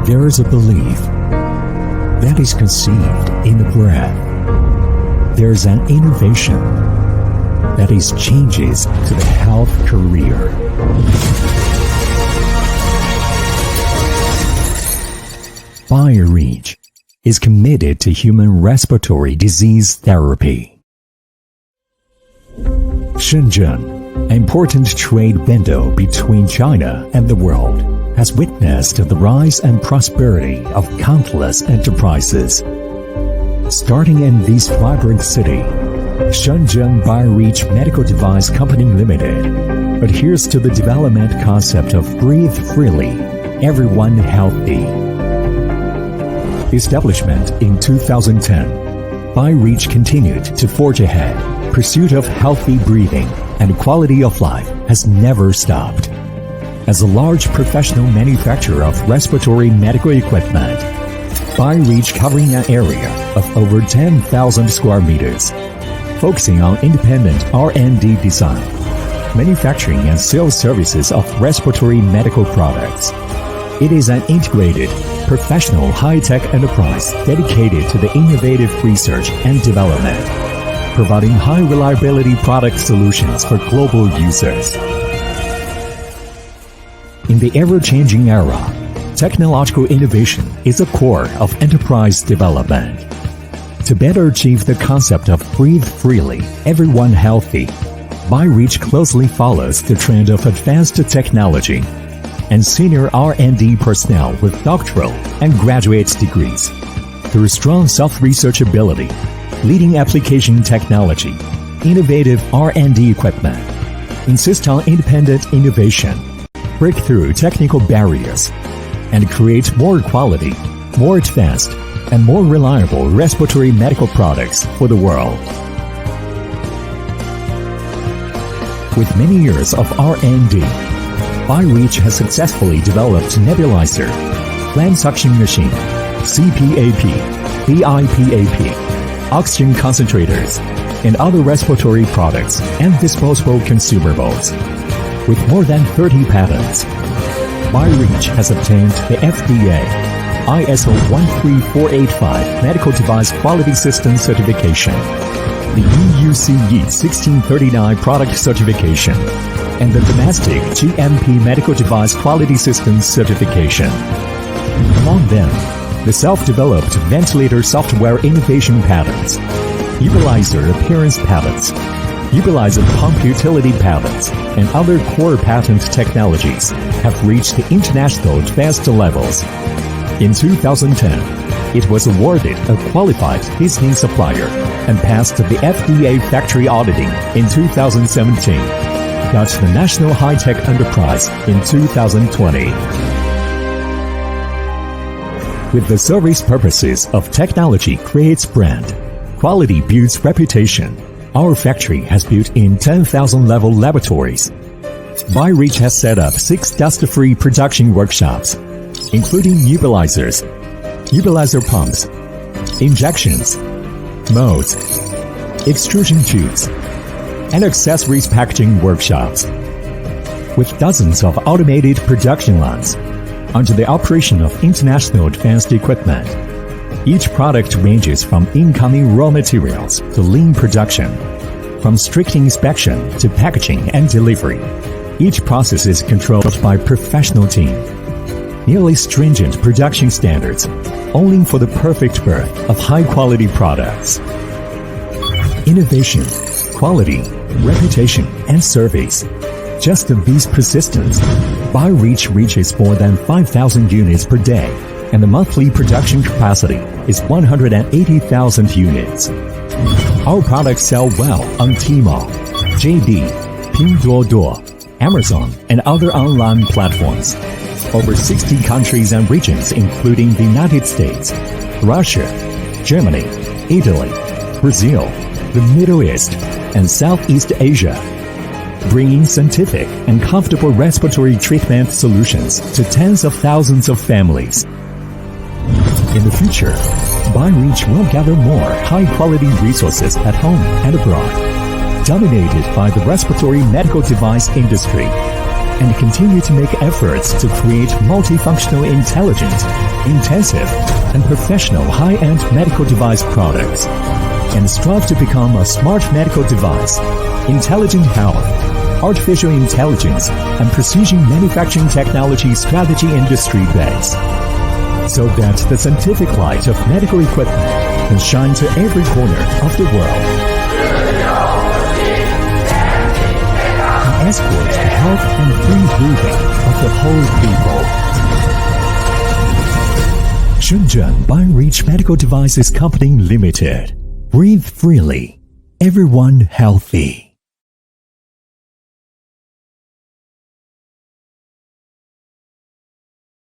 There is a belief that is conceived in the breath. There's an innovation that is changes to the health career. Bi-rich is committed to human respiratory disease therapy. Shenzhen, an important trade window between China and the world, has witnessed the rise and prosperity of countless enterprises. Starting in this vibrant city, Shenzhen Bi-rich Medical Device Company Limited adheres to the development concept of breathe freely, everyone healthy. Establishment in 2010, Bi-rich continued to forge ahead. Pursuit of healthy breathing and quality of life has never stopped. As a large professional manufacturer of respiratory medical equipment, Bi-rich covering an area of over 10,000 square meters, focusing on independent R&D design, manufacturing and sales services of respiratory medical products. It is an integrated, professional high-tech enterprise dedicated to the innovative research and development, providing high-reliability product solutions for global users. In the ever-changing era, technological innovation is a core of enterprise development. To better achieve the concept of breathe freely, everyone healthy, Bi-rich closely follows the trend of advanced technology and senior R&D personnel with doctoral and graduate degrees. Through strong self-research ability, leading application technology, innovative R&D equipment, insist on independent innovation, break through technical barriers, and create more quality, more advanced, and more reliable respiratory medical products for the world. With many years of R&D, Bi-rich has successfully developed nebulizer, Phlegm suction machine, CPAP, BiPAP, oxygen concentrators, and other respiratory products and disposable consumables. With more than 30 patents, Bi-rich has obtained the FDA ISO 13485 Medical Device Quality System Certification, the EUCE 1639 Product Certification, and the domestic GMP Medical Device Quality Systems Certification. Among them, the self-developed ventilator software innovation patents, nebulizer appearance patents, nebulizer pump utility patents, and other core patent technologies have reached the international advanced levels. In 2010, it was awarded a qualified listening supplier and passed the FDA factory auditing in 2017. Got the National High-Tech Enterprise in 2020. With the service purposes of technology creates brand, quality builds reputation, our factory has built in 10,000 level laboratories. Bi-rich has set up 6 dust-free production workshops, including nebulizers, nebulizer pumps, injections, molds, extrusion tubes, and accessories packaging workshops. With dozens of automated production lines under the operation of international advanced equipment, each product ranges from incoming raw materials to lean production, from strict inspection to packaging and delivery. Each process is controlled by a professional team. Nearly stringent production standards, only for the perfect birth of high-quality products. Innovation, quality, reputation, and service. Just these persistence, Bi-rich reaches more than 5,000 units per day, and the monthly production capacity is 180,000 units. Our products sell well on Tmall, JD, Pinduoduo, Amazon, and other online platforms. Over 60 countries and regions including the United States, Russia, Germany, Italy, Brazil, the Middle East, and Southeast Asia, bringing scientific and comfortable respiratory treatment solutions to tens of thousands of families. In the future, Bi-rich will gather more high-quality resources at home and abroad, dominated by the respiratory medical device industry, and continue to make efforts to create multifunctional, intelligent, intensive, and professional high-end medical device products, and strive to become a smart medical device, intelligent health, artificial intelligence, and precision manufacturing technology strategy industry base, so that the scientific light of medical equipment can shine to every corner of the world. And escort the health and free breathing of the whole people. Shenzhen Bi-rich Medical Devices Company Limited. Breathe freely. Everyone healthy.